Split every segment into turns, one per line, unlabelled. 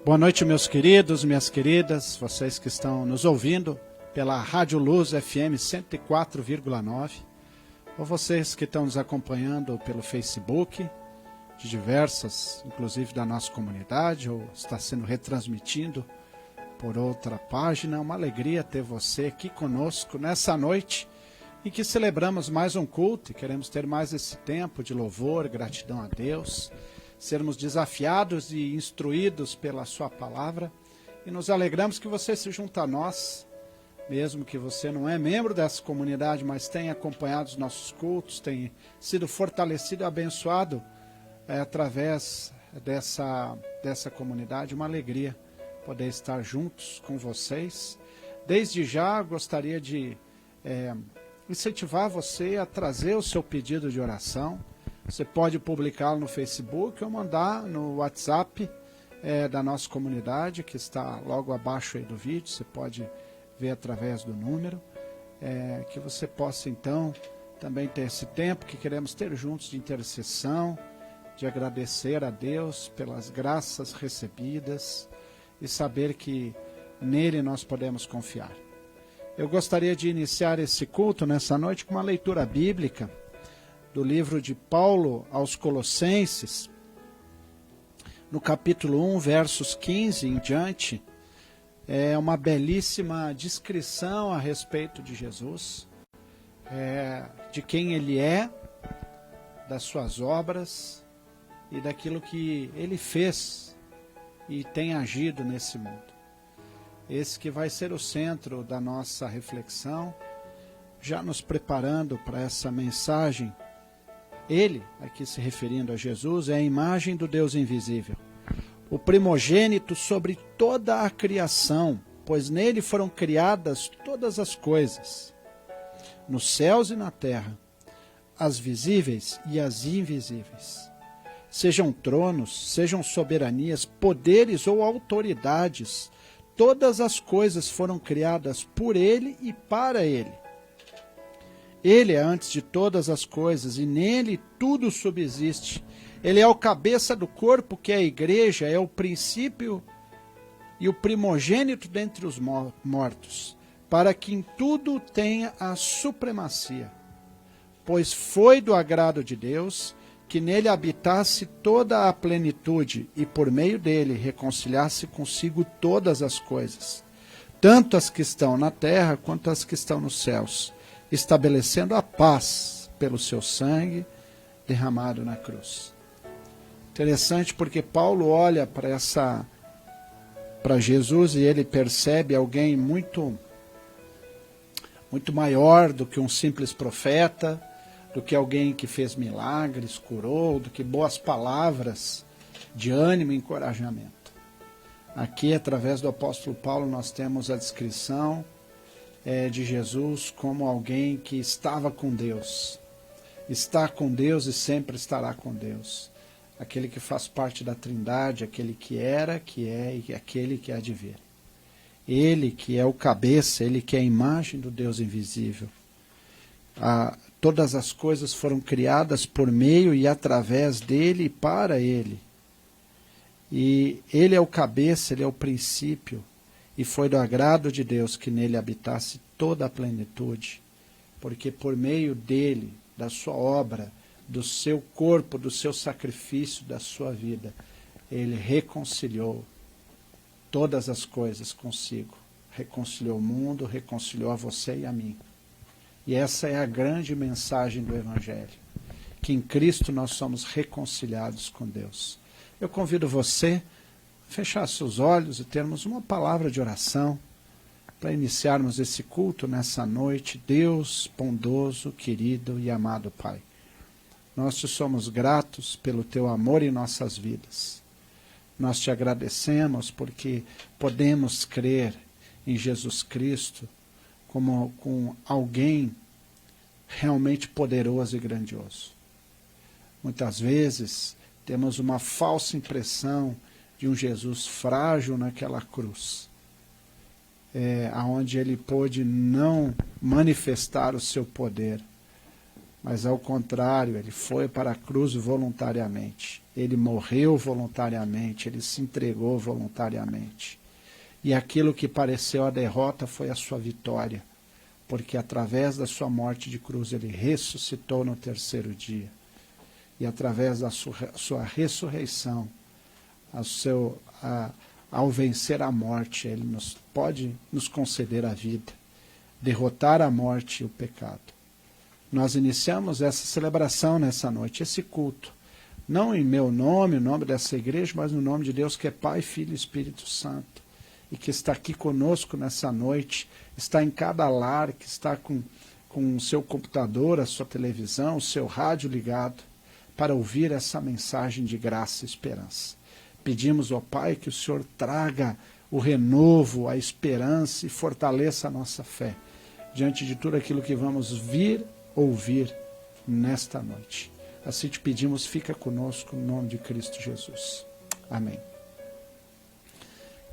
Boa noite, meus queridos, minhas queridas, vocês que estão nos ouvindo pela Rádio Luz FM 104,9, ou vocês que estão nos acompanhando pelo Facebook, de diversas, inclusive da nossa comunidade, ou está sendo retransmitido por outra página. Uma alegria ter você aqui conosco nessa noite em que celebramos mais um culto e queremos ter mais esse tempo de louvor, gratidão a Deus, sermos desafiados e instruídos pela sua palavra, e nos alegramos que você se junta a nós, mesmo que você não é membro dessa comunidade, mas tenha acompanhado os nossos cultos, tenha sido fortalecido e abençoado através dessa comunidade. Uma alegria poder estar juntos com vocês. Desde já gostaria de incentivar você a trazer o seu pedido de oração. Você pode publicá-lo no Facebook ou mandar no WhatsApp da nossa comunidade, que está logo abaixo aí do vídeo. Você pode ver através do número, que você possa então também ter esse tempo que queremos ter juntos de intercessão, de agradecer a Deus pelas graças recebidas e saber que nele nós podemos confiar. Eu gostaria de iniciar esse culto nessa noite com uma leitura bíblica do livro de Paulo aos Colossenses, no capítulo 1, versos 15 em diante. É uma belíssima descrição a respeito de Jesus, de quem ele é, das suas obras e daquilo que ele fez e tem agido nesse mundo. Esse que vai ser o centro da nossa reflexão, já nos preparando para essa mensagem. Ele, aqui se referindo a Jesus, é a imagem do Deus invisível, o primogênito sobre toda a criação, pois nele foram criadas todas as coisas, nos céus e na terra, as visíveis e as invisíveis. Sejam tronos, sejam soberanias, poderes ou autoridades, todas as coisas foram criadas por ele e para ele. Ele é antes de todas as coisas e nele tudo subsiste. Ele é o cabeça do corpo, que é a igreja, é o princípio e o primogênito dentre os mortos, para que em tudo tenha a supremacia. Pois foi do agrado de Deus que nele habitasse toda a plenitude e por meio dele reconciliasse consigo todas as coisas, tanto as que estão na terra quanto as que estão nos céus, estabelecendo a paz pelo seu sangue derramado na cruz. Interessante porque Paulo olha para Jesus e ele percebe alguém muito maior do que um simples profeta, do que alguém que fez milagres, curou, do que boas palavras de ânimo e encorajamento. Aqui, através do apóstolo Paulo, nós temos a descrição de Jesus como alguém que estava com Deus, está com Deus e sempre estará com Deus, aquele que faz parte da Trindade, aquele que era, que é e aquele que há de vir. Ele que é o cabeça, ele que é a imagem do Deus invisível. Todas as coisas foram criadas por meio e através dele e para ele. E ele é o cabeça, ele é o princípio. E foi do agrado de Deus que nele habitasse toda a plenitude, porque por meio dele, da sua obra, do seu corpo, do seu sacrifício, da sua vida, ele reconciliou todas as coisas consigo. Reconciliou o mundo, reconciliou a você e a mim. E essa é a grande mensagem do Evangelho, que em Cristo nós somos reconciliados com Deus. Eu convido você fechar seus olhos e termos uma palavra de oração para iniciarmos esse culto nessa noite. Deus bondoso, querido e amado Pai, nós te somos gratos pelo teu amor em nossas vidas. Nós te agradecemos porque podemos crer em Jesus Cristo como com alguém realmente poderoso e grandioso. Muitas vezes temos uma falsa impressão de um Jesus frágil naquela cruz, aonde ele pôde não manifestar o seu poder, mas ao contrário, ele foi para a cruz voluntariamente. Ele morreu voluntariamente, ele se entregou voluntariamente. E aquilo que pareceu a derrota foi a sua vitória, porque através da sua morte de cruz ele ressuscitou no terceiro dia. E através da sua ressurreição, ao vencer a morte, ele pode nos conceder a vida, derrotar a morte e o pecado. Nós iniciamos essa celebração nessa noite, esse culto, não em meu nome, o nome dessa igreja, mas no nome de Deus que é Pai, Filho e Espírito Santo, e que está aqui conosco nessa noite, está em cada lar, que está com o seu computador, a sua televisão, o seu rádio ligado, para ouvir essa mensagem de graça e esperança. Pedimos ao Pai que o Senhor traga o renovo, a esperança e fortaleça a nossa fé, diante de tudo aquilo que vamos ouvir nesta noite. Assim te pedimos, fica conosco no nome de Cristo Jesus. Amém.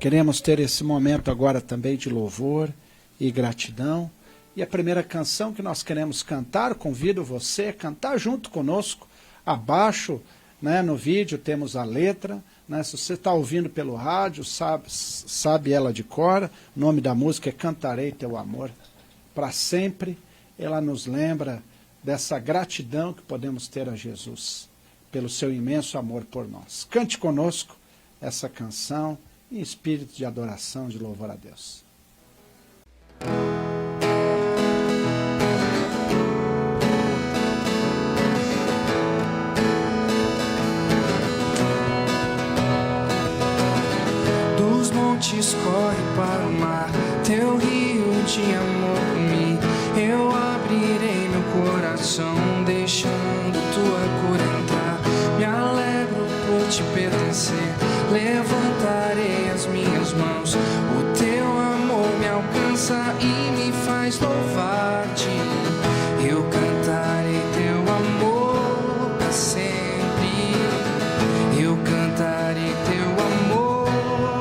Queremos ter esse momento agora também de louvor e gratidão. E a primeira canção que nós queremos cantar, convido você a cantar junto conosco. Abaixo, né, no vídeo temos a letra. Né, se você está ouvindo pelo rádio, sabe ela de cor. O nome da música é Cantarei Teu Amor. Para sempre, ela nos lembra dessa gratidão que podemos ter a Jesus, pelo seu imenso amor por nós. Cante conosco essa canção em espírito de adoração, de louvor a Deus.
Dos montes corre para o mar, teu rio de amor por mim. Eu abrirei meu coração, deixando tua cura entrar. Me alegro por te pertencer, levantarei as minhas mãos. O teu amor me alcança e me faz louvar-te. Eu cantarei teu amor para sempre. Eu cantarei teu amor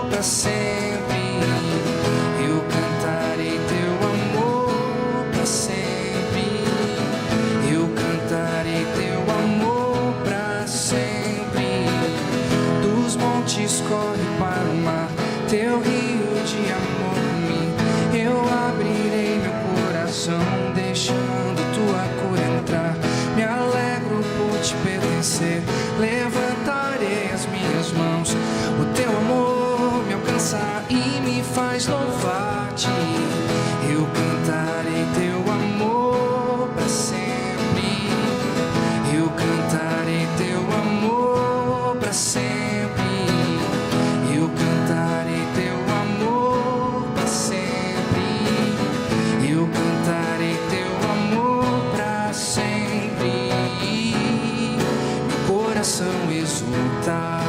para sempre. Eu cantarei teu amor para sempre. Eu cantarei teu amor para sempre. Dos montes corre para o mar, teu rio de amor por mim. Eu abrirei meu coração, deixando tua cura entrar. Me alegro por te pertencer, levantarei as minhas mãos. O teu amor me alcança e me faz louvar-te. Eu cantarei teu amor para sempre. Eu cantarei teu amor para sempre. Eu cantarei teu amor para sempre. Eu cantarei teu amor para sempre. Meu coração exulta,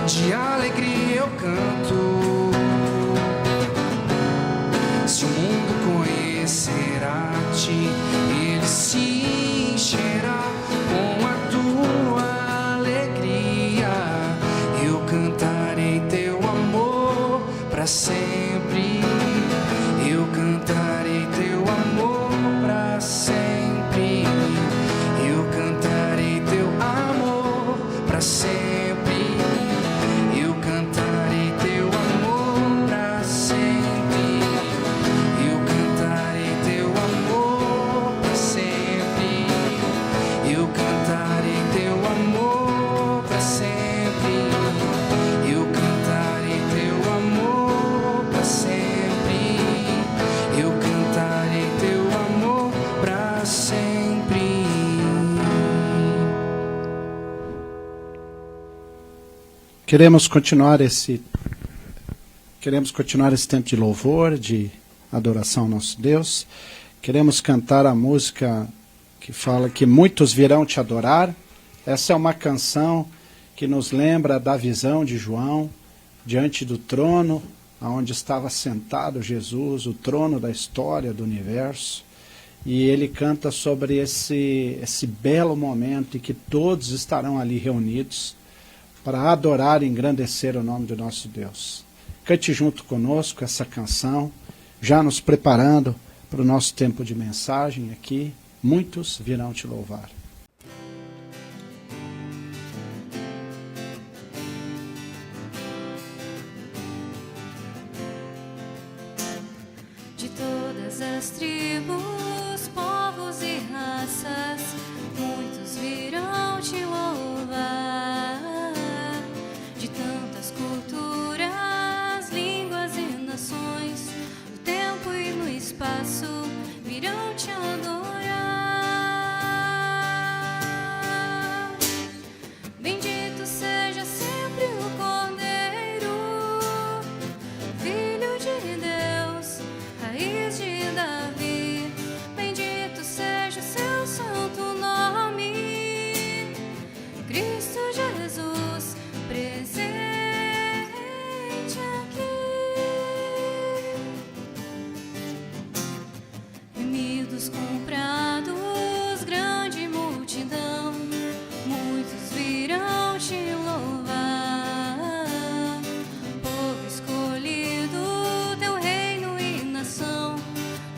de alegria eu canto. Se o mundo conhecerá-te, ele se encherá com a tua alegria. Eu cantarei teu amor para sempre. Eu cantarei teu amor para sempre. Eu cantarei teu amor para sempre. Eu cantarei teu amor para sempre. Eu cantarei teu amor para sempre. Eu cantarei teu amor para sempre. Eu cantarei teu amor para sempre. Eu cantarei teu amor para sempre.
Queremos continuar esse tempo de louvor, de adoração ao nosso Deus. Queremos cantar a música que fala que muitos virão te adorar. Essa é uma canção que nos lembra da visão de João diante do trono, onde estava sentado Jesus, o trono da história do universo. E ele canta sobre esse belo momento em que todos estarão ali reunidos para adorar e engrandecer o nome do nosso Deus. Cante junto conosco essa canção, já nos preparando para o nosso tempo de mensagem aqui. Muitos virão te louvar.
De todas as tribos, povos e raças, muitos virão te louvar. De tantas culturas, línguas e nações, no tempo e no espaço, virão te adorar. Bendito seja sempre o Cordeiro, Filho de Deus, raiz de Davi. Bendito seja o seu santo nome, Cristo Jesus, presente aqui. Reunidos, comprados, grande multidão, muitos virão te louvar. Povo escolhido, teu reino e nação,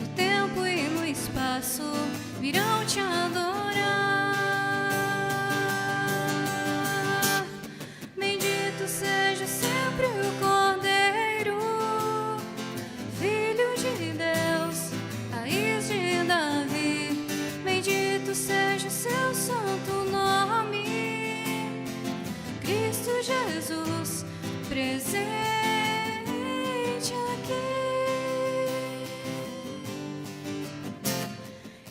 no tempo e no espaço, virão te adorar. Bendito seja sempre o Cordeiro, Filho de Deus, raiz de Davi. Bendito seja o seu santo nome, Cristo Jesus, presente aqui.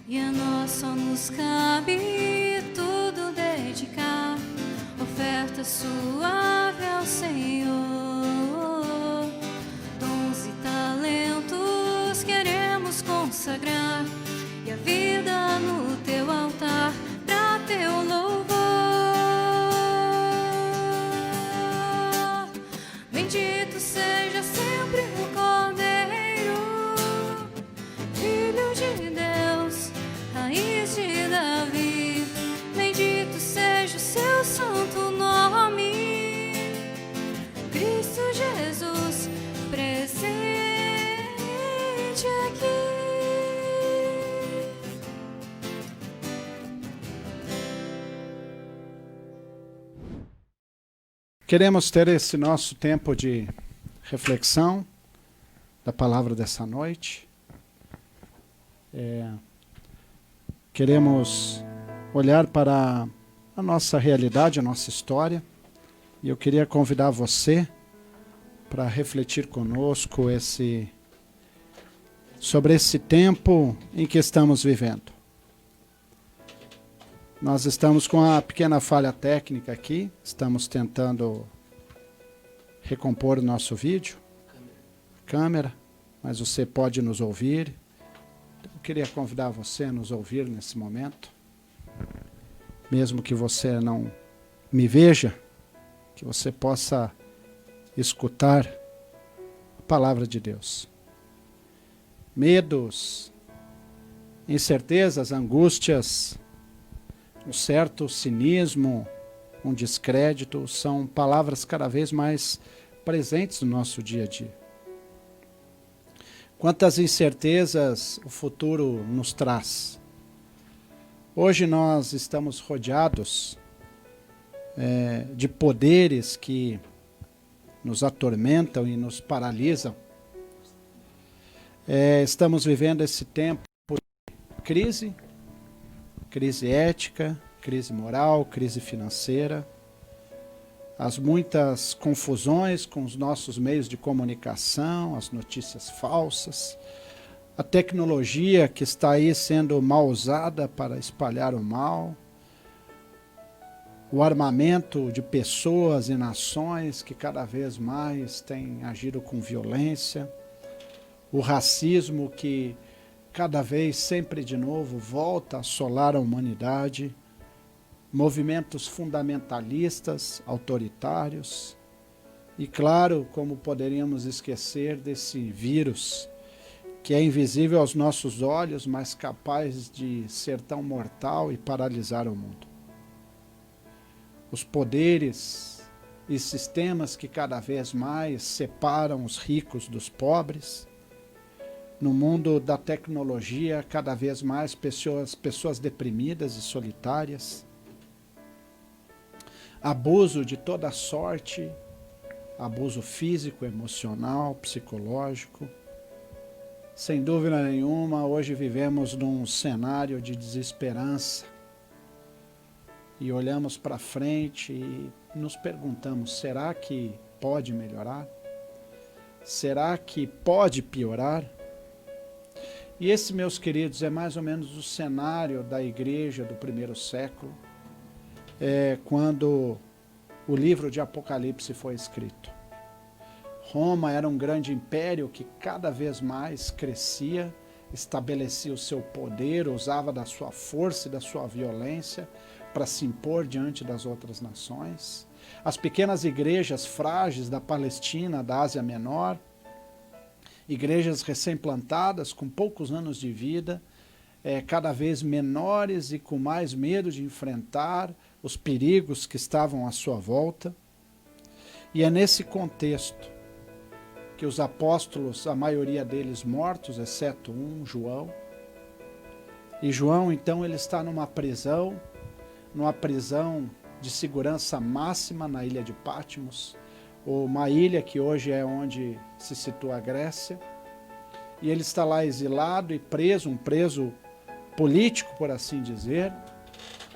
E a nós só nos cabe tudo dedicar, oferta suave ao Senhor. Dons e talentos queremos consagrar, e a vida no teu altar, pra teu louvor. Bendito seja sempre o Cordeiro, Filho de Deus, raiz de Davi. Bendito seja o seu santo nome, Cristo Jesus, presente aqui.
Queremos ter esse nosso tempo de reflexão da palavra dessa noite. Queremos olhar para a nossa realidade, a nossa história. E eu queria convidar você para refletir conosco sobre esse tempo em que estamos vivendo. Nós estamos com uma pequena falha técnica aqui, estamos tentando recompor o nosso vídeo, câmera, mas você pode nos ouvir. Eu queria convidar você a nos ouvir nesse momento, mesmo que você não me veja, que você possa escutar a palavra de Deus. Medos, incertezas, angústias, um certo cinismo, um descrédito, são palavras cada vez mais presentes no nosso dia a dia. Quantas incertezas o futuro nos traz. Hoje nós estamos rodeados de poderes que nos atormentam e nos paralisam. Estamos vivendo esse tempo de crise ética, crise moral, crise financeira, as muitas confusões com os nossos meios de comunicação, as notícias falsas, a tecnologia que está aí sendo mal usada para espalhar o mal, o armamento de pessoas e nações que cada vez mais têm agido com violência, o racismo que cada vez, sempre de novo, volta a assolar a humanidade, movimentos fundamentalistas, autoritários, e claro, como poderíamos esquecer desse vírus, que é invisível aos nossos olhos, mas capaz de ser tão mortal e paralisar o mundo. Os poderes e sistemas que cada vez mais separam os ricos dos pobres, no mundo da tecnologia, cada vez mais pessoas deprimidas e solitárias, abuso de toda sorte, abuso físico, emocional, psicológico. Sem dúvida nenhuma, hoje vivemos num cenário de desesperança e olhamos para frente e nos perguntamos, será que pode melhorar? Será que pode piorar? E esse, meus queridos, é mais ou menos o cenário da igreja do primeiro século, quando o livro de Apocalipse foi escrito. Roma era um grande império que cada vez mais crescia, estabelecia o seu poder, usava da sua força e da sua violência para se impor diante das outras nações. As pequenas igrejas frágeis da Palestina, da Ásia Menor, igrejas recém-plantadas, com poucos anos de vida, cada vez menores e com mais medo de enfrentar os perigos que estavam à sua volta. E é nesse contexto que os apóstolos, a maioria deles mortos, exceto um, João. E João, então, ele está numa prisão de segurança máxima na ilha de Patmos, uma ilha que hoje é onde se situa a Grécia. E ele está lá exilado e preso, um preso político, por assim dizer,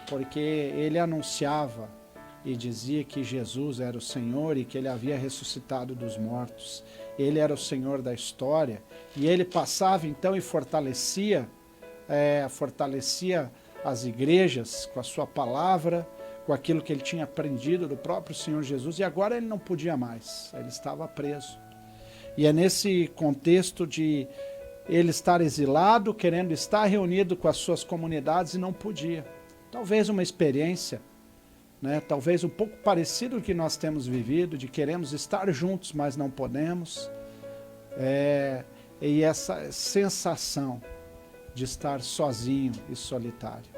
porque ele anunciava e dizia que Jesus era o Senhor e que ele havia ressuscitado dos mortos. Ele era o Senhor da história e ele passava então e fortalecia as igrejas com a sua palavra, com aquilo que ele tinha aprendido do próprio Senhor Jesus, e agora ele não podia mais, ele estava preso. E é nesse contexto de ele estar exilado, querendo estar reunido com as suas comunidades e não podia. Talvez uma experiência, talvez um pouco parecido com o que nós temos vivido, de queremos estar juntos, mas não podemos. E essa sensação de estar sozinho e solitário.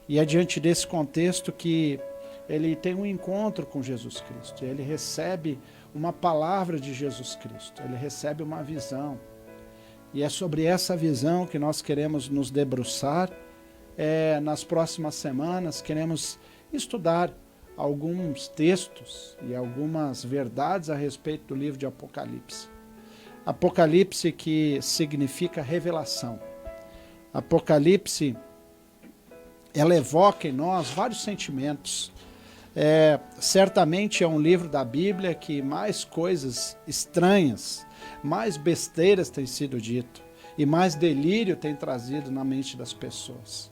E é diante desse contexto que ele tem um encontro com Jesus Cristo. Ele recebe uma palavra de Jesus Cristo. Ele recebe uma visão. E é sobre essa visão que nós queremos nos debruçar. Nas próximas semanas, queremos estudar alguns textos e algumas verdades a respeito do livro de Apocalipse. Apocalipse, que significa revelação. Apocalipse, ela evoca em nós vários sentimentos. Certamente é um livro da Bíblia que mais coisas estranhas, mais besteiras têm sido dito e mais delírio tem trazido na mente das pessoas.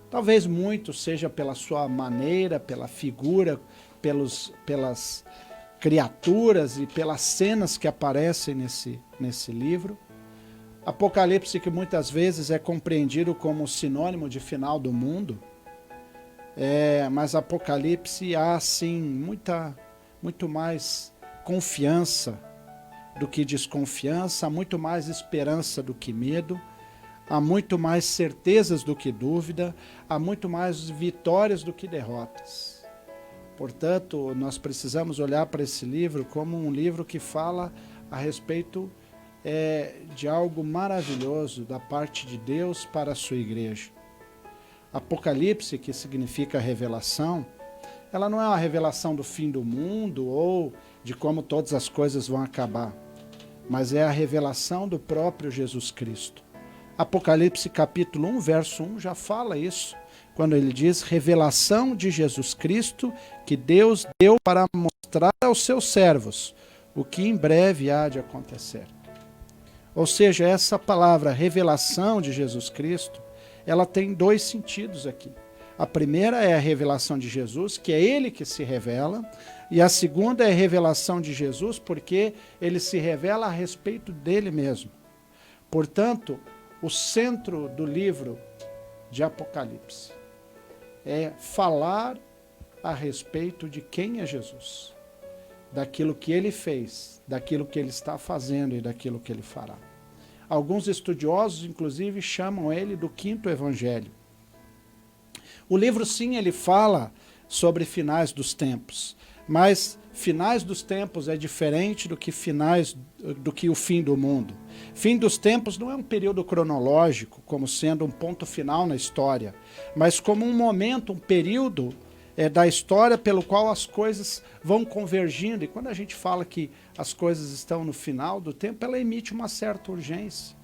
Talvez muito seja pela sua maneira, pela figura, pelas criaturas e pelas cenas que aparecem nesse livro. Apocalipse, que muitas vezes é compreendido como sinônimo de final do mundo, mas Apocalipse há sim muito mais confiança do que desconfiança, há muito mais esperança do que medo, há muito mais certezas do que dúvida, há muito mais vitórias do que derrotas. Portanto, nós precisamos olhar para esse livro como um livro que fala a respeito de algo maravilhoso da parte de Deus para a sua igreja. Apocalipse, que significa revelação, ela não é uma revelação do fim do mundo ou de como todas as coisas vão acabar, mas é a revelação do próprio Jesus Cristo. Apocalipse capítulo 1, verso 1 já fala isso, quando ele diz: revelação de Jesus Cristo que Deus deu para mostrar aos seus servos o que em breve há de acontecer. Ou seja, essa palavra revelação de Jesus Cristo, ela tem dois sentidos aqui. A primeira é a revelação de Jesus, que é ele que se revela, e a segunda é a revelação de Jesus, porque ele se revela a respeito dele mesmo. Portanto, o centro do livro de Apocalipse é falar a respeito de quem é Jesus, daquilo que ele fez, daquilo que ele está fazendo e daquilo que ele fará. Alguns estudiosos, inclusive, chamam ele do quinto evangelho. O livro, sim, ele fala sobre finais dos tempos, Mas finais dos tempos é diferente do que o fim do mundo. Fim dos tempos não é um período cronológico, como sendo um ponto final na história, mas como um momento, um período da história pelo qual as coisas vão convergindo. E quando a gente fala que as coisas estão no final do tempo, ela emite uma certa urgência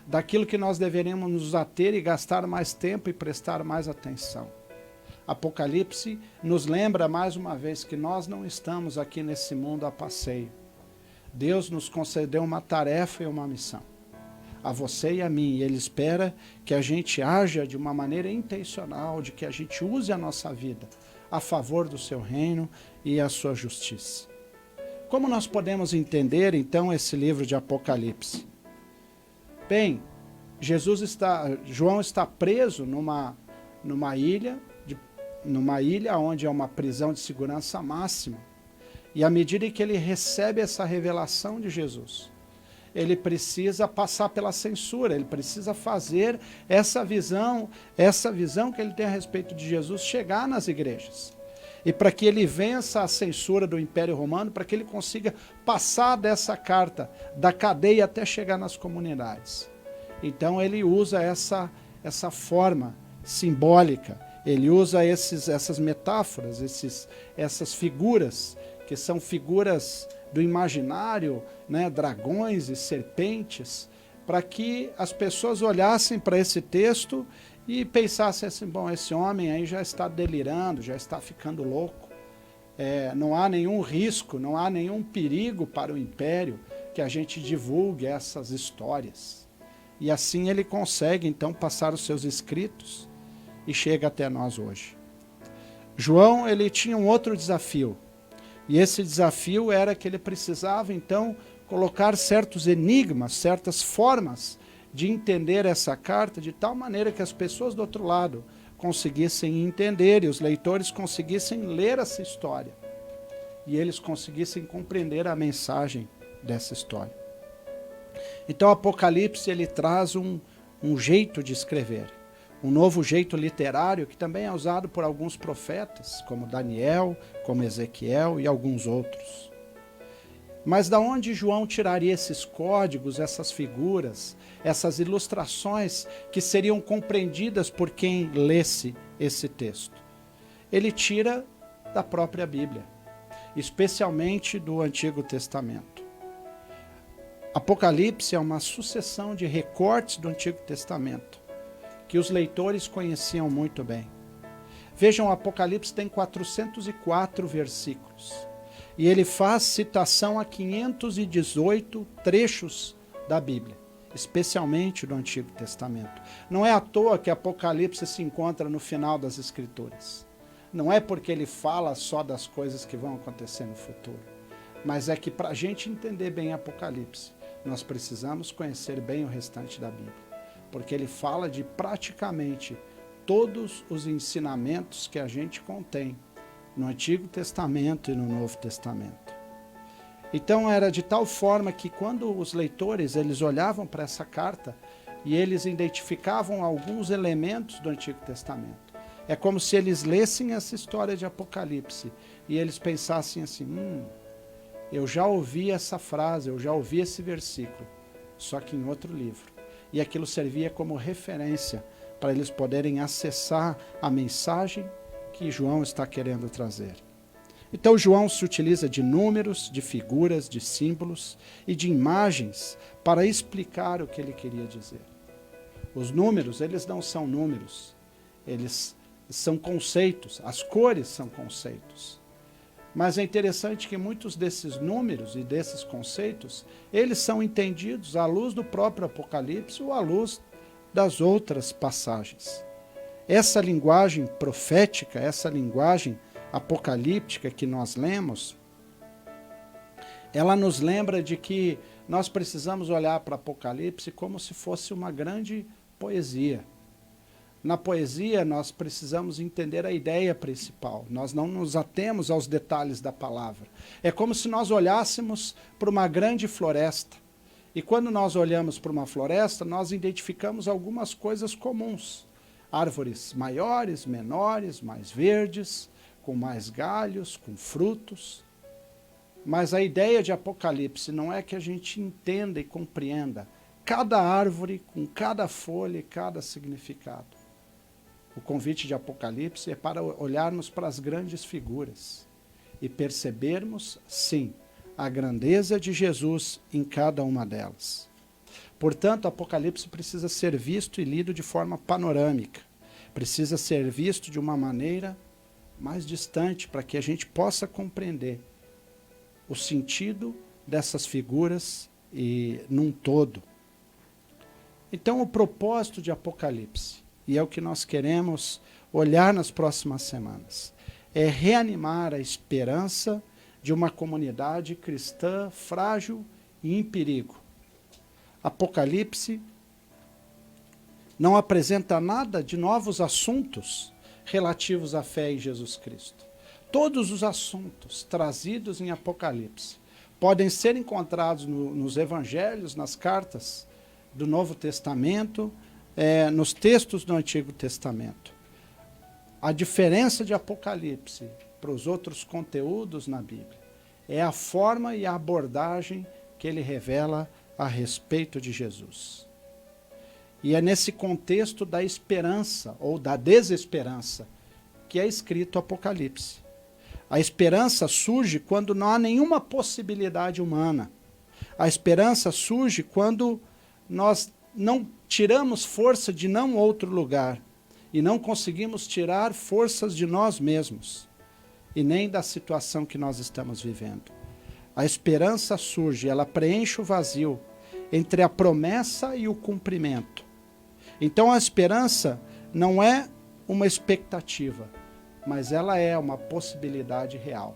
daquilo que nós deveríamos nos ater e gastar mais tempo e prestar mais atenção. Apocalipse nos lembra mais uma vez que nós não estamos aqui nesse mundo a passeio. Deus nos concedeu uma tarefa e uma missão, a você e a mim, e Ele espera que a gente haja de uma maneira intencional, de que a gente use a nossa vida a favor do seu reino e a sua justiça. Como nós podemos entender então esse livro de Apocalipse? Bem, João está preso numa ilha onde é uma prisão de segurança máxima. E à medida que ele recebe essa revelação de Jesus, ele precisa passar pela censura, ele precisa fazer essa visão que ele tem a respeito de Jesus chegar nas igrejas. E para que ele vença a censura do Império Romano, para que ele consiga passar dessa carta, da cadeia até chegar nas comunidades. Então ele usa essa forma simbólica, ele usa essas metáforas, essas figuras, que são figuras do imaginário, né, dragões e serpentes, para que as pessoas olhassem para esse texto e pensassem assim, bom, esse homem aí já está delirando, já está ficando louco. Não há nenhum risco, não há nenhum perigo para o império que a gente divulgue essas histórias. E assim ele consegue então passar os seus escritos e chega até nós hoje. João, ele tinha um outro desafio. E esse desafio era que ele precisava então colocar certos enigmas, certas formas de entender essa carta de tal maneira que as pessoas do outro lado conseguissem entender e os leitores conseguissem ler essa história e eles conseguissem compreender a mensagem dessa história. Então o Apocalipse ele traz um jeito de escrever, um novo jeito literário que também é usado por alguns profetas, como Daniel, como Ezequiel e alguns outros. Mas da onde João tiraria esses códigos, essas figuras, essas ilustrações que seriam compreendidas por quem lesse esse texto? Ele tira da própria Bíblia, especialmente do Antigo Testamento. Apocalipse é uma sucessão de recortes do Antigo Testamento, que os leitores conheciam muito bem. Vejam, o Apocalipse tem 404 versículos. E ele faz citação a 518 trechos da Bíblia, especialmente do Antigo Testamento. Não é à toa que Apocalipse se encontra no final das Escrituras. Não é porque ele fala só das coisas que vão acontecer no futuro, mas é que para a gente entender bem Apocalipse, nós precisamos conhecer bem o restante da Bíblia, porque ele fala de praticamente todos os ensinamentos que a gente contém no Antigo Testamento e no Novo Testamento. Então era de tal forma que quando os leitores eles olhavam para essa carta e eles identificavam alguns elementos do Antigo Testamento, é como se eles lessem essa história de Apocalipse e eles pensassem assim, eu já ouvi essa frase, eu já ouvi esse versículo, só que em outro livro. E aquilo servia como referência para eles poderem acessar a mensagem que João está querendo trazer. Então João se utiliza de números, de figuras, de símbolos e de imagens para explicar o que ele queria dizer. Os números, eles não são números, eles são conceitos, as cores são conceitos. Mas é interessante que muitos desses números e desses conceitos, eles são entendidos à luz do próprio Apocalipse ou à luz das outras passagens. Essa linguagem profética, essa linguagem apocalíptica que nós lemos, ela nos lembra de que nós precisamos olhar para Apocalipse como se fosse uma grande poesia. Na poesia, nós precisamos entender a ideia principal. Nós não nos atemos aos detalhes da palavra. É como se nós olhássemos para uma grande floresta. E quando nós olhamos para uma floresta, nós identificamos algumas coisas comuns. Árvores maiores, menores, mais verdes, com mais galhos, com frutos. Mas a ideia de Apocalipse não é que a gente entenda e compreenda cada árvore com cada folha e cada significado. O convite de Apocalipse é para olharmos para as grandes figuras e percebermos, sim, a grandeza de Jesus em cada uma delas. Portanto, Apocalipse precisa ser visto e lido de forma panorâmica. Precisa ser visto de uma maneira mais distante para que a gente possa compreender o sentido dessas figuras e num todo. Então, o propósito de Apocalipse, e é o que nós queremos olhar nas próximas semanas, é reanimar a esperança de uma comunidade cristã frágil e em perigo. Apocalipse não apresenta nada de novos assuntos relativos à fé em Jesus Cristo. Todos os assuntos trazidos em Apocalipse podem ser encontrados nos evangelhos, nas cartas do Novo Testamento, nos textos do Antigo Testamento. A diferença de Apocalipse para os outros conteúdos na Bíblia é a forma e a abordagem que ele revela a respeito de Jesus. E é nesse contexto da esperança ou da desesperança que é escrito Apocalipse. A esperança surge quando não há nenhuma possibilidade humana. A esperança surge quando nós não tiramos força de não outro lugar e não conseguimos tirar forças de nós mesmos e nem da situação que nós estamos vivendo. A esperança surge, ela preenche o vazio entre a promessa e o cumprimento. Então a esperança não é uma expectativa, mas ela é uma possibilidade real,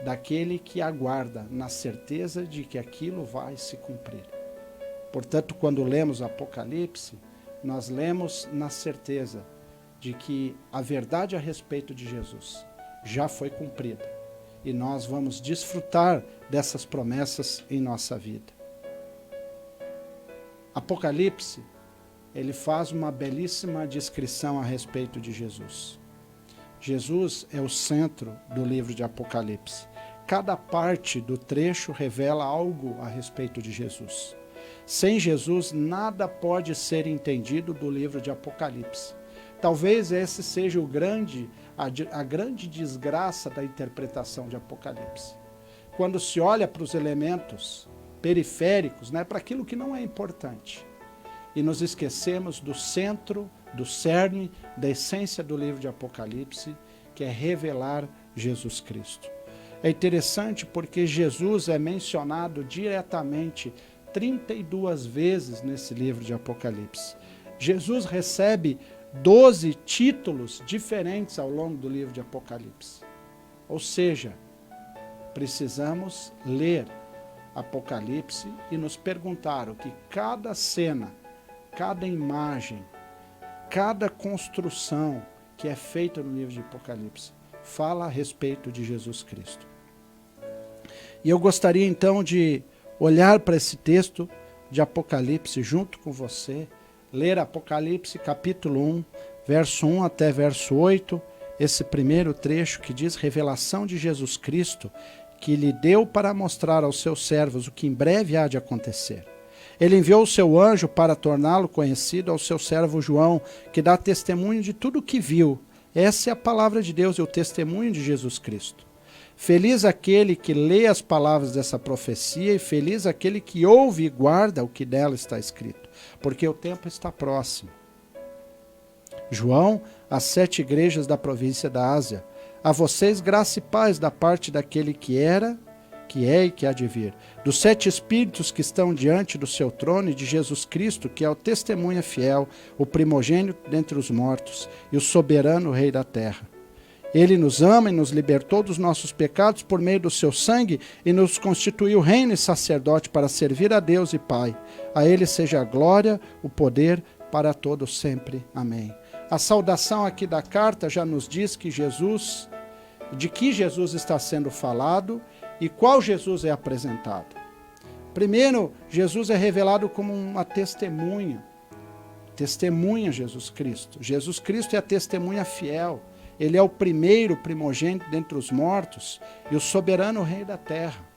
daquele que aguarda na certeza de que aquilo vai se cumprir. Portanto, quando lemos Apocalipse, nós lemos na certeza de que a verdade a respeito de Jesus já foi cumprida e nós vamos desfrutar dessas promessas em nossa vida. Apocalipse, ele faz uma belíssima descrição a respeito de Jesus. Jesus é o centro do livro de Apocalipse. Cada parte do trecho revela algo a respeito de Jesus. Sem Jesus, nada pode ser entendido do livro de Apocalipse. Talvez esse seja a grande desgraça da interpretação de Apocalipse. Quando se olha para os elementos periféricos, para aquilo que não é importante, e nos esquecemos do centro, do cerne, da essência do livro de Apocalipse, que é revelar Jesus Cristo. É interessante porque Jesus é mencionado diretamente 32 vezes nesse livro de Apocalipse. Jesus recebe 12 títulos diferentes ao longo do livro de Apocalipse. Ou seja, precisamos ler Apocalipse e nos perguntar o que cada cena, cada imagem, cada construção que é feita no livro de Apocalipse fala a respeito de Jesus Cristo. E eu gostaria então de olhar para esse texto de Apocalipse junto com você, ler Apocalipse capítulo 1, verso 1 até verso 8, esse primeiro trecho que diz revelação de Jesus Cristo, que lhe deu para mostrar aos seus servos o que em breve há de acontecer. Ele enviou o seu anjo para torná-lo conhecido ao seu servo João, que dá testemunho de tudo o que viu. Essa é a palavra de Deus e o testemunho de Jesus Cristo. Feliz aquele que lê as palavras dessa profecia e feliz aquele que ouve e guarda o que dela está escrito, porque o tempo está próximo. João, às 7 igrejas da província da Ásia, a vocês graça e paz da parte daquele que era, que é e que há de vir, dos 7 espíritos que estão diante do seu trono e de Jesus Cristo, que é o testemunha fiel, o primogênito dentre os mortos e o soberano Rei da terra. Ele nos ama e nos libertou dos nossos pecados por meio do seu sangue e nos constituiu reino e sacerdote para servir a Deus e Pai. A ele seja a glória, o poder para todos sempre. Amém. A saudação aqui da carta já nos diz que de que Jesus está sendo falado e qual Jesus é apresentado. Primeiro, Jesus é revelado como uma testemunha. Testemunha Jesus Cristo. Jesus Cristo é a testemunha fiel. Ele é o primeiro primogênito dentre os mortos e o soberano rei da terra.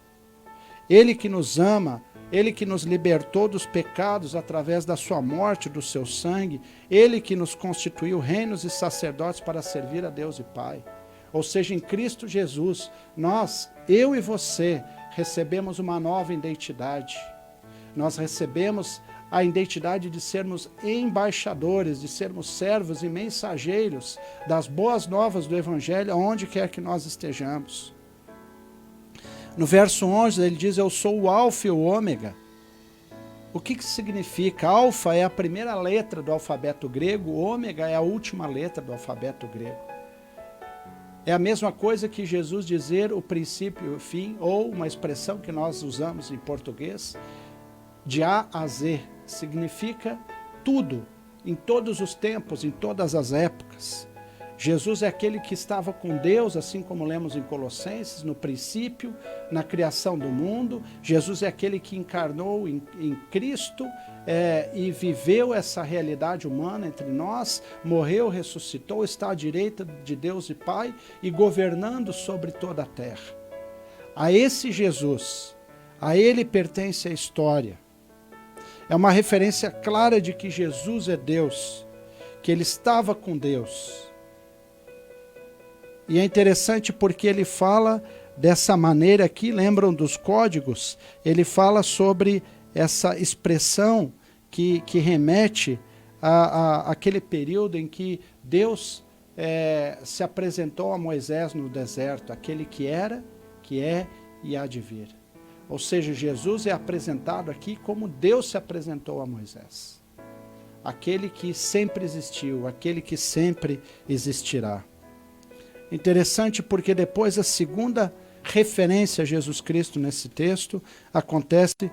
Ele que nos ama, Ele que nos libertou dos pecados através da sua morte, do seu sangue, Ele que nos constituiu reinos e sacerdotes para servir a Deus e Pai. Ou seja, em Cristo Jesus, nós, eu e você, recebemos uma nova identidade. Nós recebemos a identidade de sermos embaixadores, de sermos servos e mensageiros das boas novas do Evangelho, aonde quer que nós estejamos. No verso 11 ele diz, eu sou o Alfa e o Ômega. O que significa? Alfa é a primeira letra do alfabeto grego, Ômega é a última letra do alfabeto grego. É a mesma coisa que Jesus dizer o princípio e o fim, ou uma expressão que nós usamos em português, de A a Z. Significa tudo, em todos os tempos, em todas as épocas. Jesus é aquele que estava com Deus, assim como lemos em Colossenses, no princípio, na criação do mundo. Jesus é aquele que encarnou em Cristo e viveu essa realidade humana entre nós, morreu, ressuscitou, está à direita de Deus e Pai e governando sobre toda a terra. A esse Jesus, a Ele pertence a história. É uma referência clara de que Jesus é Deus, que Ele estava com Deus. E é interessante porque ele fala dessa maneira aqui, lembram dos códigos? Ele fala sobre essa expressão que remete àquele período em que Deus se apresentou a Moisés no deserto, aquele que era, que é e há de vir. Ou seja, Jesus é apresentado aqui como Deus se apresentou a Moisés. Aquele que sempre existiu, aquele que sempre existirá. Interessante porque depois a segunda referência a Jesus Cristo nesse texto acontece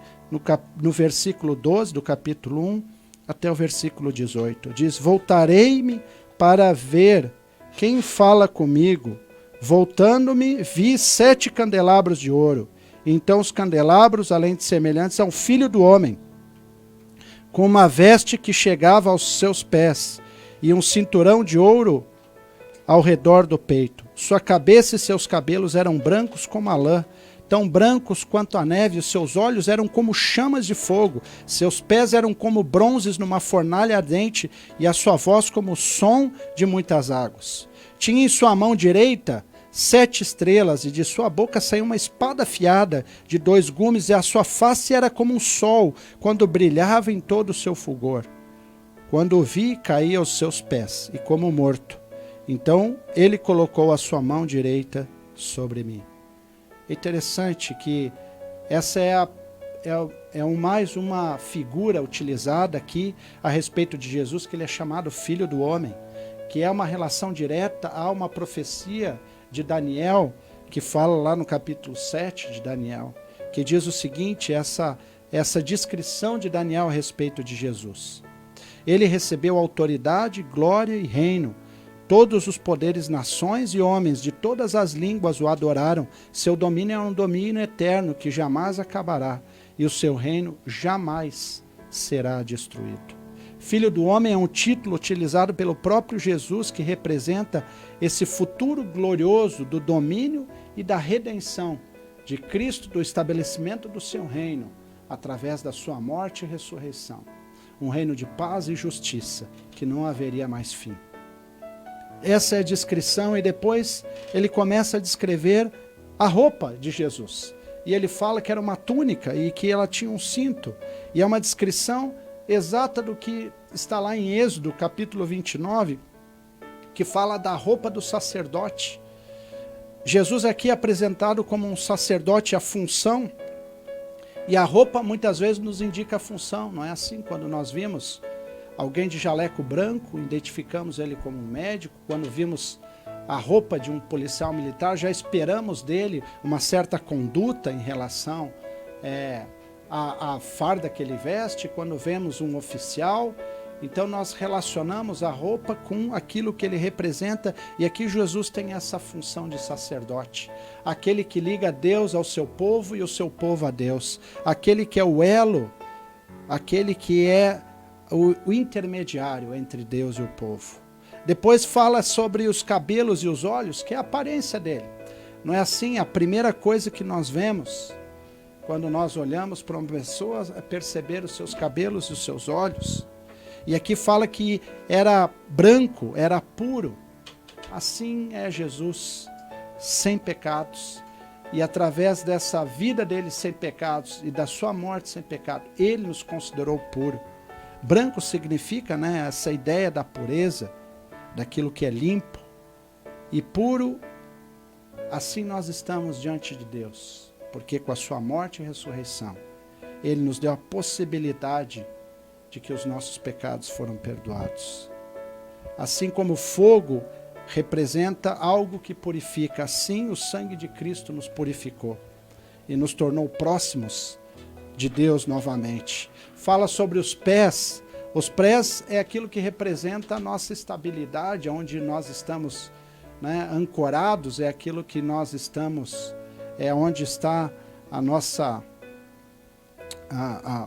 no versículo 12 do capítulo 1 até o versículo 18. Diz, voltarei-me para ver quem fala comigo. Voltando-me, vi 7 candelabros de ouro. Então os candelabros, além de semelhantes ao Filho do Homem, com uma veste que chegava aos seus pés, e um cinturão de ouro ao redor do peito. Sua cabeça e seus cabelos eram brancos como a lã, tão brancos quanto a neve, os seus olhos eram como chamas de fogo, seus pés eram como bronzes numa fornalha ardente, e a sua voz como o som de muitas águas. Tinha em sua mão direita 7 estrelas, e de sua boca saiu uma espada afiada de 2 gumes, e a sua face era como um sol, quando brilhava em todo o seu fulgor. Quando o vi, caí aos seus pés, e como morto. Então ele colocou a sua mão direita sobre mim. É interessante que essa mais uma figura utilizada aqui a respeito de Jesus, que ele é chamado Filho do Homem, que é uma relação direta a uma profecia de Daniel, que fala lá no capítulo 7 de Daniel, que diz o seguinte, essa descrição de Daniel a respeito de Jesus. Ele recebeu autoridade, glória e reino. Todos os poderes, nações e homens de todas as línguas o adoraram. Seu domínio é um domínio eterno que jamais acabará, e o seu reino jamais será destruído. Filho do Homem é um título utilizado pelo próprio Jesus, que representa esse futuro glorioso do domínio e da redenção de Cristo, do estabelecimento do seu reino, através da sua morte e ressurreição. Um reino de paz e justiça, que não haveria mais fim. Essa é a descrição, e depois ele começa a descrever a roupa de Jesus. E ele fala que era uma túnica e que ela tinha um cinto. E é uma descrição exata do que está lá em Êxodo, capítulo 29, que fala da roupa do sacerdote. Jesus aqui é apresentado como um sacerdote, a função, e a roupa muitas vezes nos indica a função, não é assim? Quando nós vimos alguém de jaleco branco, identificamos ele como um médico. Quando vimos a roupa de um policial militar, já esperamos dele uma certa conduta em relação à farda que ele veste. Quando vemos um oficial, então nós relacionamos a roupa com aquilo que ele representa, e aqui Jesus tem essa função de sacerdote, aquele que liga Deus ao seu povo e o seu povo a Deus, aquele que é o elo, aquele que é o intermediário entre Deus e o povo, Depois fala sobre os cabelos e os olhos, que é a aparência dele. Não é assim? A primeira coisa que nós vemos quando nós olhamos para uma pessoa é perceber os seus cabelos e os seus olhos. E aqui fala que era branco, era puro. Assim é Jesus, sem pecados. E através dessa vida dele sem pecados e da sua morte sem pecado, ele nos considerou puro. Branco significa, né, essa ideia da pureza, daquilo que é limpo. E puro, assim nós estamos diante de Deus. Porque com a sua morte e ressurreição, ele nos deu a possibilidade de que os nossos pecados foram perdoados. Assim como o fogo representa algo que purifica, assim o sangue de Cristo nos purificou e nos tornou próximos de Deus novamente. Fala sobre os pés. Os pés é aquilo que representa a nossa estabilidade, onde nós estamos, né, ancorados, é aquilo que nós estamos, é onde está a nossa,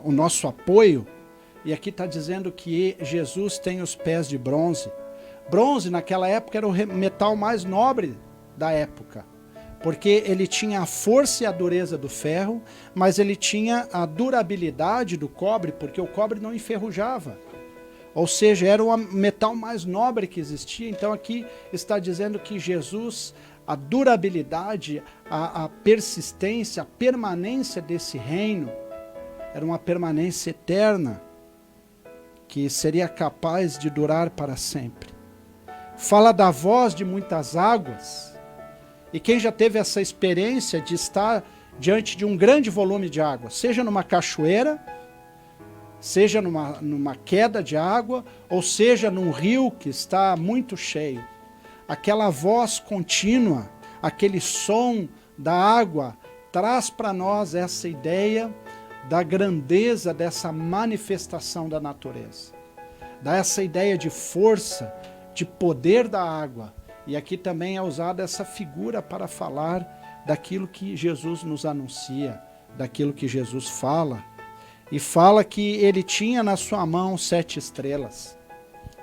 o nosso apoio. E aqui está dizendo que Jesus tem os pés de bronze. Bronze, naquela época, era o metal mais nobre da época, porque ele tinha a força e a dureza do ferro, mas ele tinha a durabilidade do cobre, porque o cobre não enferrujava. Ou seja, era o metal mais nobre que existia. Então aqui está dizendo que Jesus, a durabilidade, a persistência, a permanência desse reino, era uma permanência eterna, que seria capaz de durar para sempre. Fala da voz de muitas águas. E quem já teve essa experiência de estar diante de um grande volume de água, seja numa cachoeira, seja numa queda de água, ou seja num rio que está muito cheio, aquela voz contínua, aquele som da água, traz para nós essa ideia da grandeza dessa manifestação da natureza. Dá essa ideia de força, de poder da água. E aqui também é usada essa figura para falar daquilo que Jesus nos anuncia, daquilo que Jesus fala. E fala que ele tinha na sua mão 7 estrelas.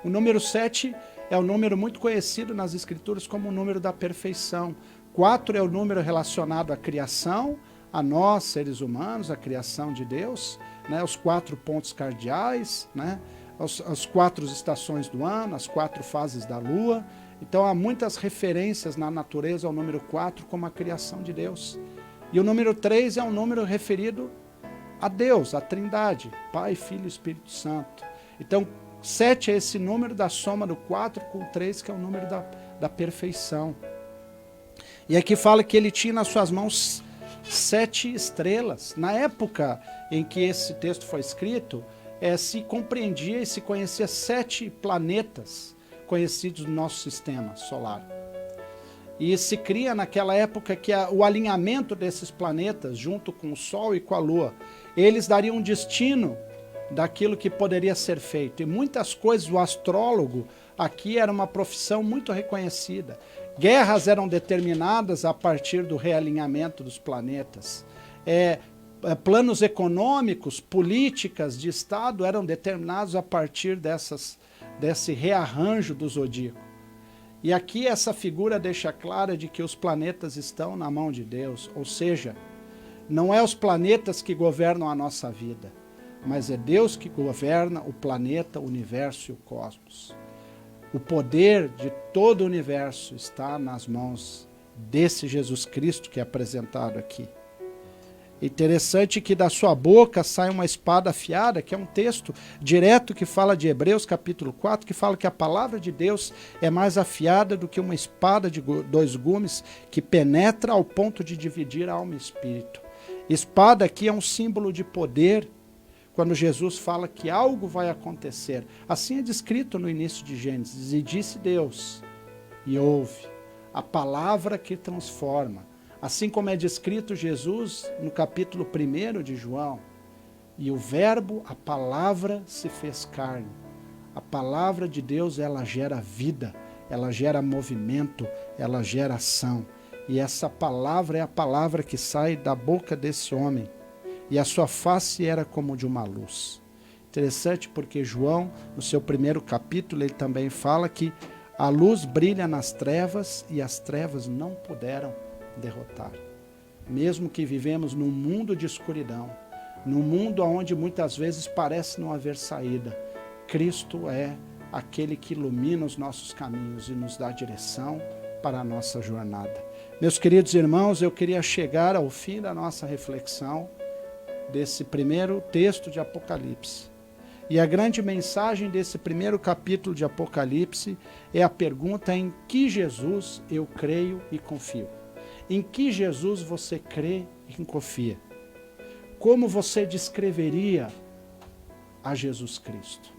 O número 7 é um número muito conhecido nas Escrituras como o número da perfeição. 4 é o número relacionado à criação, a nós, seres humanos, a criação de Deus, né? Os 4 pontos cardeais, né? As 4 estações do ano, as 4 fases da lua. Então há muitas referências na natureza ao número 4 como a criação de Deus. E o número 3 é um número referido a Deus, a Trindade, Pai, Filho e Espírito Santo. Então 7 é esse número da soma do 4 com 3, que é o número da perfeição. E aqui fala que ele tinha nas suas mãos 7 estrelas. Na época em que esse texto foi escrito, se compreendia e se conhecia 7 planetas conhecidos no nosso sistema solar. E se cria naquela época que o alinhamento desses planetas, junto com o Sol e com a Lua, eles dariam um destino daquilo que poderia ser feito. E muitas coisas, o astrólogo aqui era uma profissão muito reconhecida. Guerras eram determinadas a partir do realinhamento dos planetas. Planos econômicos, políticas de Estado eram determinados a partir desse rearranjo do zodíaco. E aqui essa figura deixa clara de que os planetas estão na mão de Deus, ou seja, não é os planetas que governam a nossa vida, mas é Deus que governa o planeta, o universo e o cosmos. O poder de todo o universo está nas mãos desse Jesus Cristo que é apresentado aqui. Interessante que da sua boca sai uma espada afiada, que é um texto direto que fala de Hebreus capítulo 4, que fala que a palavra de Deus é mais afiada do que uma espada de 2 gumes, que penetra ao ponto de dividir alma e espírito. Espada aqui é um símbolo de poder, quando Jesus fala que algo vai acontecer. Assim é descrito no início de Gênesis: e disse Deus, e houve, a palavra que transforma. Assim como é descrito Jesus no capítulo 1 de João, e o verbo, a palavra, se fez carne. A palavra de Deus, ela gera vida, ela gera movimento, ela gera ação. E essa palavra é a palavra que sai da boca desse homem. E a sua face era como de uma luz. Interessante porque João, no seu 1º capítulo, ele também fala que A luz brilha nas trevas e as trevas não puderam derrotar. Mesmo que vivemos num mundo de escuridão, num mundo onde muitas vezes parece não haver saída, Cristo é aquele que ilumina os nossos caminhos e nos dá direção para a nossa jornada. Meus queridos irmãos, eu queria chegar ao fim da nossa reflexão desse primeiro texto de Apocalipse. E a grande mensagem desse primeiro capítulo de Apocalipse é a pergunta: em que Jesus eu creio e confio? Em que Jesus você crê e confia? Como você descreveria a Jesus Cristo?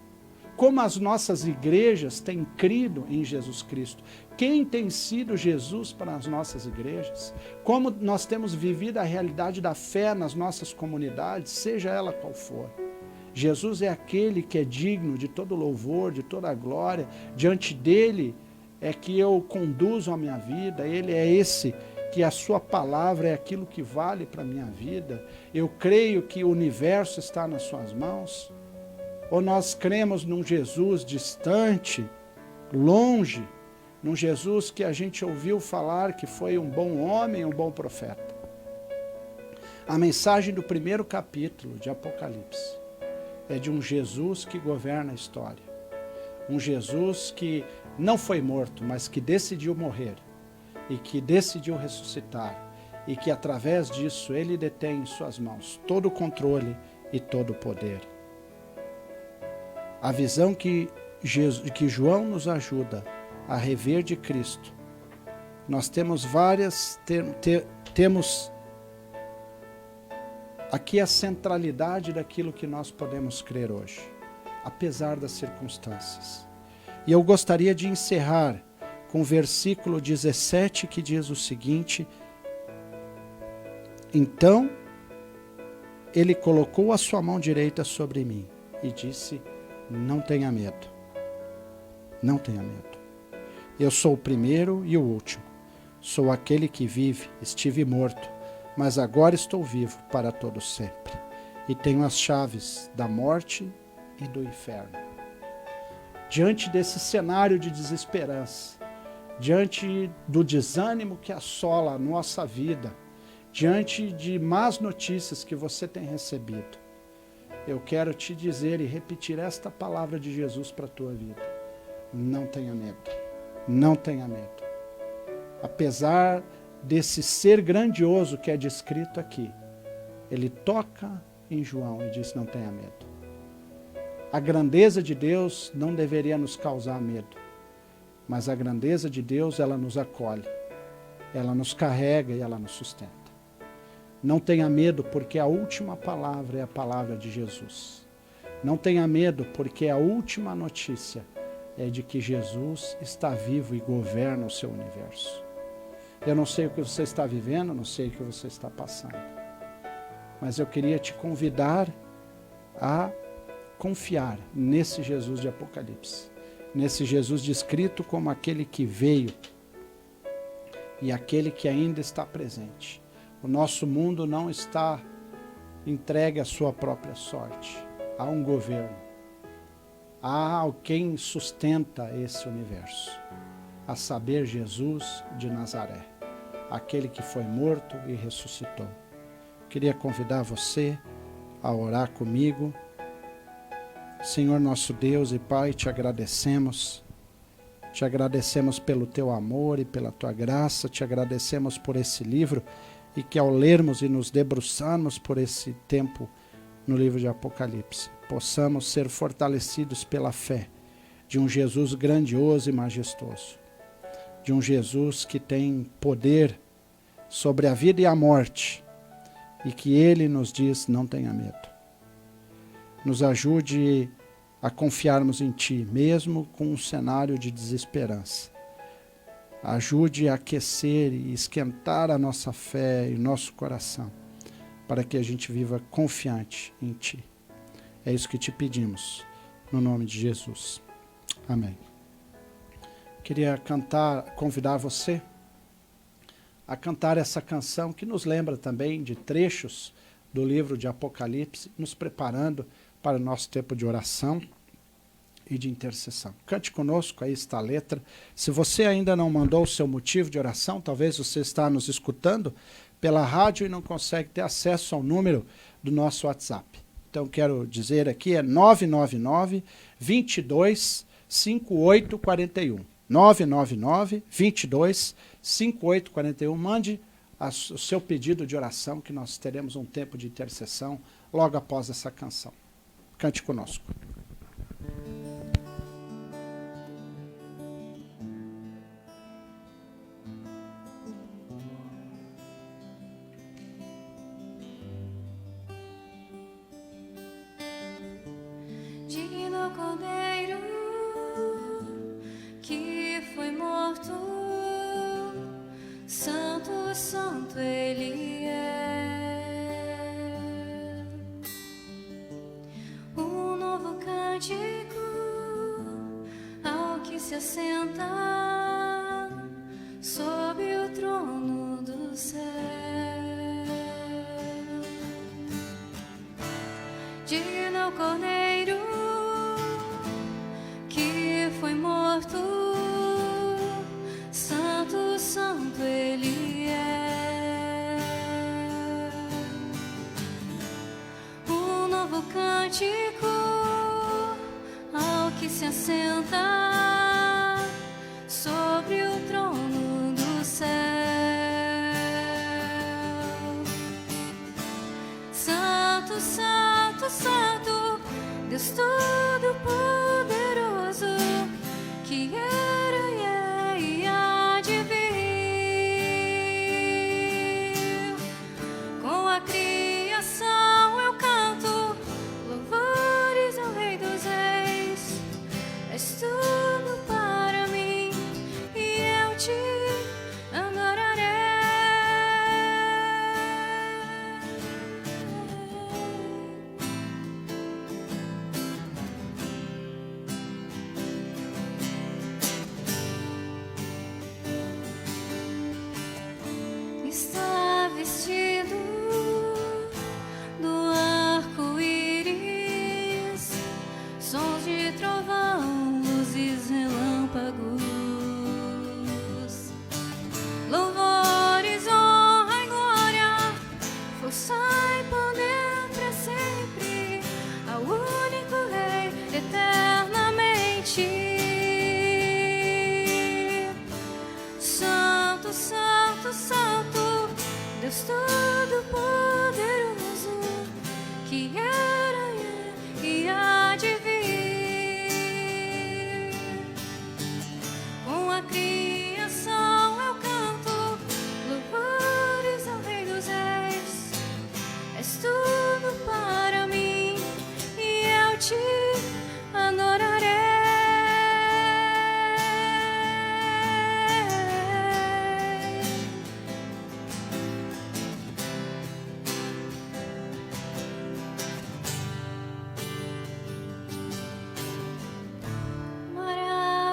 Como as nossas igrejas têm crido em Jesus Cristo? Quem tem sido Jesus para as nossas igrejas? Como nós temos vivido a realidade da fé nas nossas comunidades, seja ela qual for? Jesus é aquele que é digno de todo louvor, de toda glória. Diante dele é que eu conduzo a minha vida. Ele é esse que a sua palavra é aquilo que vale para a minha vida. Eu creio que o universo está nas suas mãos. Ou nós cremos num Jesus distante, longe, num Jesus que a gente ouviu falar que foi um bom homem, um bom profeta. A mensagem do primeiro capítulo de Apocalipse é de um Jesus que governa a história. Um Jesus que não foi morto, mas que decidiu morrer e que decidiu ressuscitar e que através disso ele detém em suas mãos todo o controle e todo o poder. A visão que João nos ajuda a rever de Cristo, nós temos temos aqui a centralidade daquilo que nós podemos crer hoje, apesar das circunstâncias. E eu gostaria de encerrar com o versículo 17, que diz o seguinte: então ele colocou a sua mão direita sobre mim e disse: não tenha medo, não tenha medo. Eu sou o primeiro e o último, sou aquele que vive, estive morto, mas agora estou vivo para todo sempre, e tenho as chaves da morte e do inferno. Diante desse cenário de desesperança, diante do desânimo que assola a nossa vida, diante de más notícias que você tem recebido, eu quero te dizer e repetir esta palavra de Jesus para a tua vida: não tenha medo, não tenha medo. Apesar desse ser grandioso que é descrito aqui, ele toca em João e diz: não tenha medo. A grandeza de Deus não deveria nos causar medo, mas a grandeza de Deus, ela nos acolhe, ela nos carrega e ela nos sustenta. Não tenha medo, porque a última palavra é a palavra de Jesus. Não tenha medo, porque a última notícia é de que Jesus está vivo e governa o seu universo. Eu não sei o que você está vivendo, não sei o que você está passando, mas eu queria te convidar a confiar nesse Jesus de Apocalipse, nesse Jesus descrito como aquele que veio e aquele que ainda está presente. O nosso mundo não está entregue à sua própria sorte. Há um governo. Há quem sustenta esse universo, a saber, Jesus de Nazaré, aquele que foi morto e ressuscitou. Queria convidar você a orar comigo. Senhor nosso Deus e Pai, te agradecemos pelo teu amor e pela tua graça, te agradecemos por esse livro, e que ao lermos e nos debruçarmos por esse tempo no livro de Apocalipse, possamos ser fortalecidos pela fé de um Jesus grandioso e majestoso, de um Jesus que tem poder sobre a vida e a morte, e que ele nos diz: não tenha medo. Nos ajude a confiarmos em ti, mesmo com um cenário de desesperança. Ajude a aquecer e esquentar a nossa fé e nosso coração, para que a gente viva confiante em ti. É isso que te pedimos, no nome de Jesus. Amém. Queria convidar você a cantar essa canção que nos lembra também de trechos do livro de Apocalipse, nos preparando para o nosso tempo de oração. e de intercessão. Cante conosco, aí está a letra. Se você ainda não mandou o seu motivo de oração, talvez você está nos escutando pela rádio e não consegue ter acesso ao número do nosso WhatsApp. Então, quero dizer aqui, é 999 22 5841. 999 22 5841. Mande o seu pedido de oração, que nós teremos um tempo de intercessão logo após essa canção. Cante conosco.
Digno Cordeiro que foi morto, santo, santo ele é. Um novo cântico ao que se assenta sob o trono do céu. Digno Cordeiro que foi morto, santo, santo ele é. Um novo cântico ao que se assenta sobre o trono do céu. Santo, santo, santo, Deus Todo-Poderoso, que era e é e há de vir. Com a criação eu canto louvores ao Rei dos Reis. És tudo para mim e eu te adorarei. Está vestido do arco-íris, sons de trovão, luzes, relâmpagos, louvores, honra e glória, força e poder para sempre, ao único Rei eternamente. Santo, santo, santo, Deus Todo-Poderoso, que era e há de vir. Com a criação eu canto louvores ao Rei dos Reis. És tudo para mim e eu te adorarei.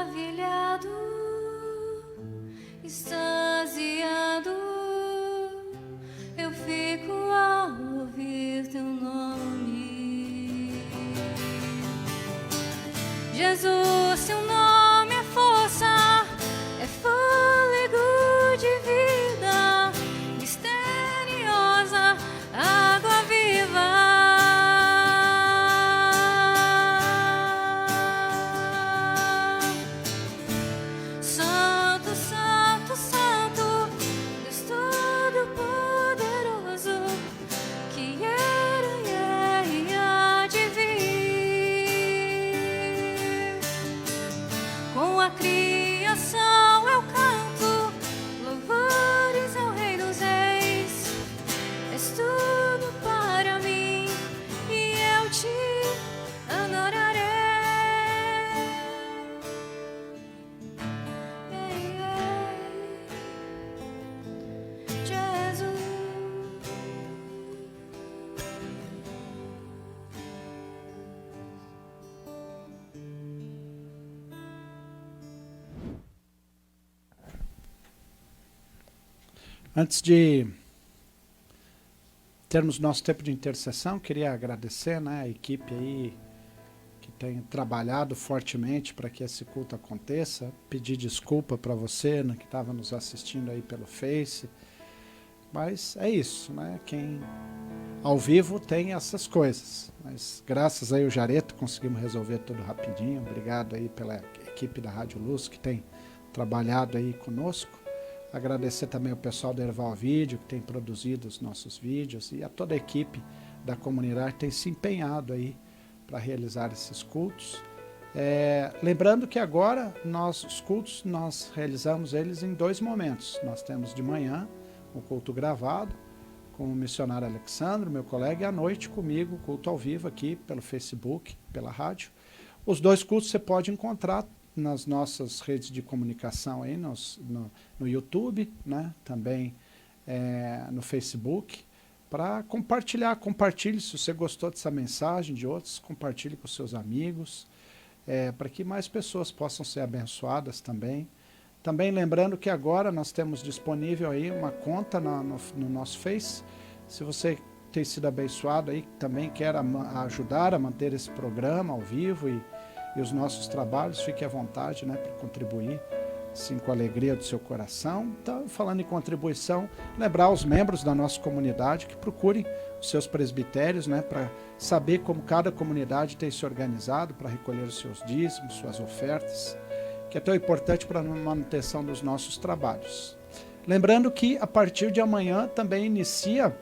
Maravilhado, extasiado, eu fico ao ouvir teu nome. Jesus, teu nome é força, é fôlego de vida, misteriosa água viva. Santo, santo, santo, Deus Todo-Poderoso, que era e é e há de vir. Com a criação eu canto louvores ao Rei dos Reis. És tudo para mim e eu te adorarei. Jesus.
Antes de termos nosso tempo de intercessão, queria agradecer, né, a equipe aí que tem trabalhado fortemente para que esse culto aconteça. Pedir desculpa para você, né, que estava nos assistindo aí pelo Face. Mas é isso, né? Quem ao vivo tem essas coisas. Mas graças aí ao Jareto conseguimos resolver tudo rapidinho. Obrigado aí pela equipe da Rádio Luz que tem trabalhado aí conosco. Agradecer também ao pessoal do Erval Vídeo que tem produzido os nossos vídeos e a toda a equipe da comunidade que tem se empenhado aí para realizar esses cultos. Lembrando que agora os cultos nós realizamos eles em 2 momentos. Nós temos de manhã o culto gravado com o missionário Alexandre, meu colega, e à noite comigo, culto ao vivo aqui pelo Facebook, pela rádio. Os 2 cultos você pode encontrar nas nossas redes de comunicação aí, no YouTube, né? Também no Facebook, para compartilhar. Compartilhe se você gostou dessa mensagem, de outros, compartilhe com seus amigos, para que mais pessoas possam ser abençoadas também. Também lembrando que agora nós temos disponível aí uma conta no nosso Face. Se você tem sido abençoado aí, também quer ajudar a manter esse programa ao vivo e os nossos trabalhos, fique à vontade, né, para contribuir, sim, com a alegria do seu coração. Então, falando em contribuição, lembrar os membros da nossa comunidade que procurem os seus presbitérios, né, para saber como cada comunidade tem se organizado para recolher os seus dízimos, suas ofertas, que é tão importante para a manutenção dos nossos trabalhos. Lembrando que a partir de amanhã também inicia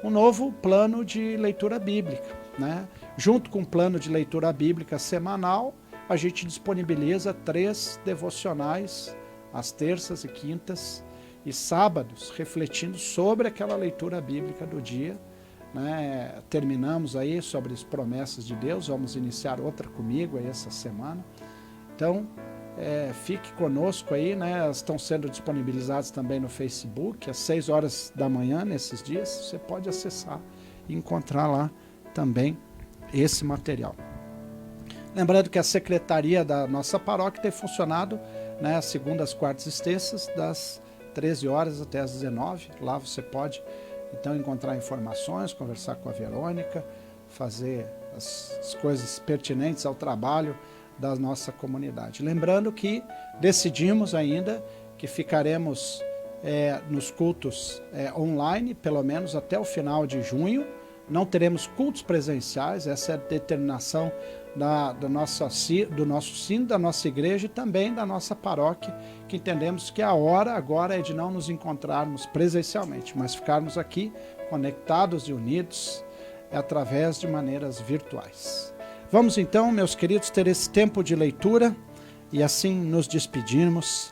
um novo plano de leitura bíblica, né? Junto com o plano de leitura bíblica semanal, a gente disponibiliza 3 devocionais às terças e quintas e sábados, refletindo sobre aquela leitura bíblica do dia, né? Terminamos aí sobre as promessas de Deus, vamos iniciar outra comigo aí essa semana. Então, fique conosco aí, né? Estão sendo disponibilizados também no Facebook, às 6 horas da manhã nesses dias. Você pode acessar e encontrar lá também esse material. Lembrando que a secretaria da nossa paróquia tem funcionado, né, segundas, quartas e terças, das 13 horas até as 19. Lá você pode, então, encontrar informações, conversar com a Verônica, fazer as coisas pertinentes ao trabalho da nossa comunidade. Lembrando que decidimos ainda que ficaremos nos cultos online, pelo menos até o final de junho. Não teremos cultos presenciais, essa é a determinação do nosso sino, da nossa igreja e também da nossa paróquia, que entendemos que a hora agora é de não nos encontrarmos presencialmente, mas ficarmos aqui conectados e unidos através de maneiras virtuais. Vamos então, meus queridos, ter esse tempo de leitura e assim nos despedirmos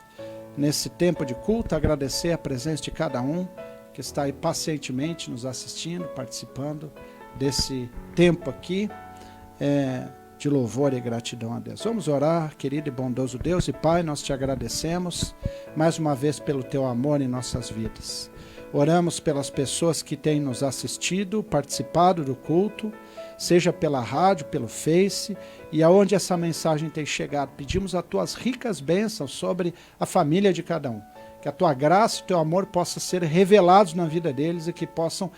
nesse tempo de culto, agradecer a presença de cada um que está aí pacientemente nos assistindo, participando desse tempo aqui de louvor e gratidão a Deus. Vamos orar, querido e bondoso Deus e Pai, nós te agradecemos mais uma vez pelo teu amor em nossas vidas. Oramos pelas pessoas que têm nos assistido, participado do culto, seja pela rádio, pelo Face, e aonde essa mensagem tem chegado. Pedimos as tuas ricas bênçãos sobre a família de cada um. Que a tua graça e o teu amor possam ser revelados na vida deles e que possam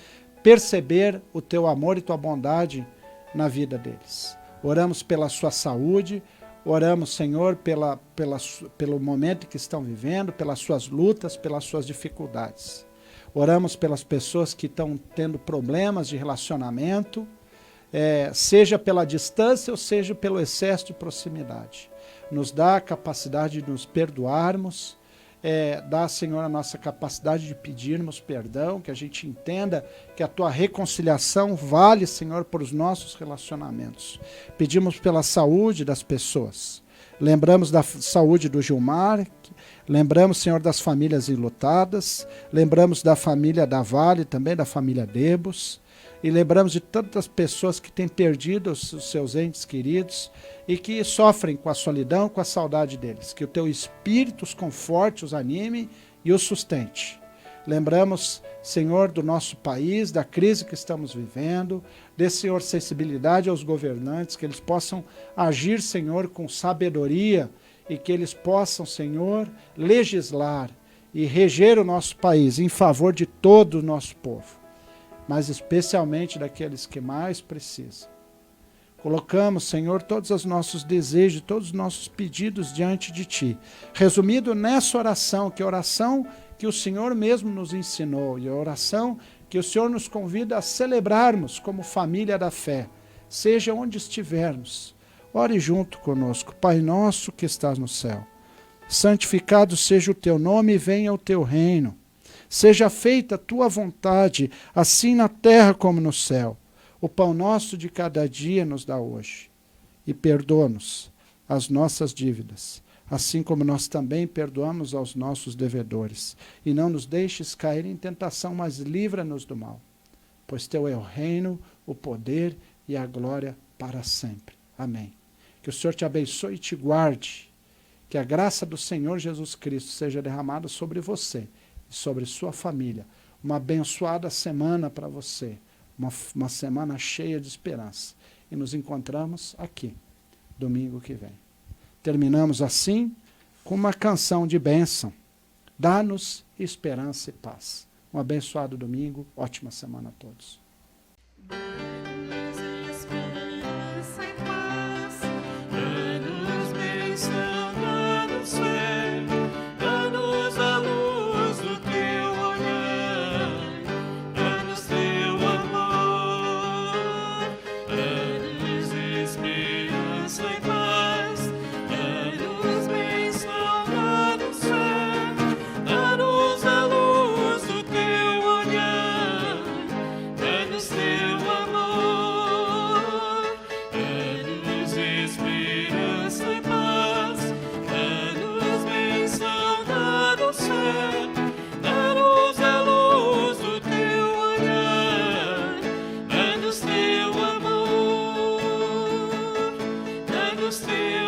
perceber o teu amor e tua bondade na vida deles. Oramos pela sua saúde, oramos, Senhor, pelo momento que estão vivendo, pelas suas lutas, pelas suas dificuldades. Oramos pelas pessoas que estão tendo problemas de relacionamento, seja pela distância ou seja pelo excesso de proximidade. Nos dá a capacidade de nos perdoarmos, dá, Senhor, a nossa capacidade de pedirmos perdão, que a gente entenda que a tua reconciliação vale, Senhor, por os nossos relacionamentos. Pedimos pela saúde das pessoas. Lembramos da saúde do Gilmar, lembramos, Senhor, das famílias enlutadas, lembramos da família da Vale, também da família Debos, e lembramos de tantas pessoas que têm perdido os seus entes queridos e que sofrem com a solidão, com a saudade deles. Que o teu Espírito os conforte, os anime e os sustente. Lembramos, Senhor, do nosso país, da crise que estamos vivendo, dê, Senhor, sensibilidade aos governantes, que eles possam agir, Senhor, com sabedoria e que eles possam, Senhor, legislar e reger o nosso país em favor de todo o nosso povo, mas especialmente daqueles que mais precisam. Colocamos, Senhor, todos os nossos desejos, todos os nossos pedidos diante de Ti. Resumido nessa oração, que é a oração que o Senhor mesmo nos ensinou, e a oração que o Senhor nos convida a celebrarmos como família da fé, seja onde estivermos. Ore junto conosco. Pai nosso que estás no céu, santificado seja o Teu nome e venha o Teu reino. Seja feita a Tua vontade, assim na terra como no céu. O pão nosso de cada dia nos dá hoje. E perdoa-nos as nossas dívidas, assim como nós também perdoamos aos nossos devedores. E não nos deixes cair em tentação, mas livra-nos do mal. Pois Teu é o reino, o poder e a glória para sempre. Amém. Que o Senhor te abençoe e te guarde. Que a graça do Senhor Jesus Cristo seja derramada sobre você e sobre sua família. Uma abençoada semana para você. Uma semana cheia de esperança. E nos encontramos aqui, domingo que vem. Terminamos assim com uma canção de bênção. Dá-nos esperança e paz. Um abençoado domingo, ótima semana a todos.
Stay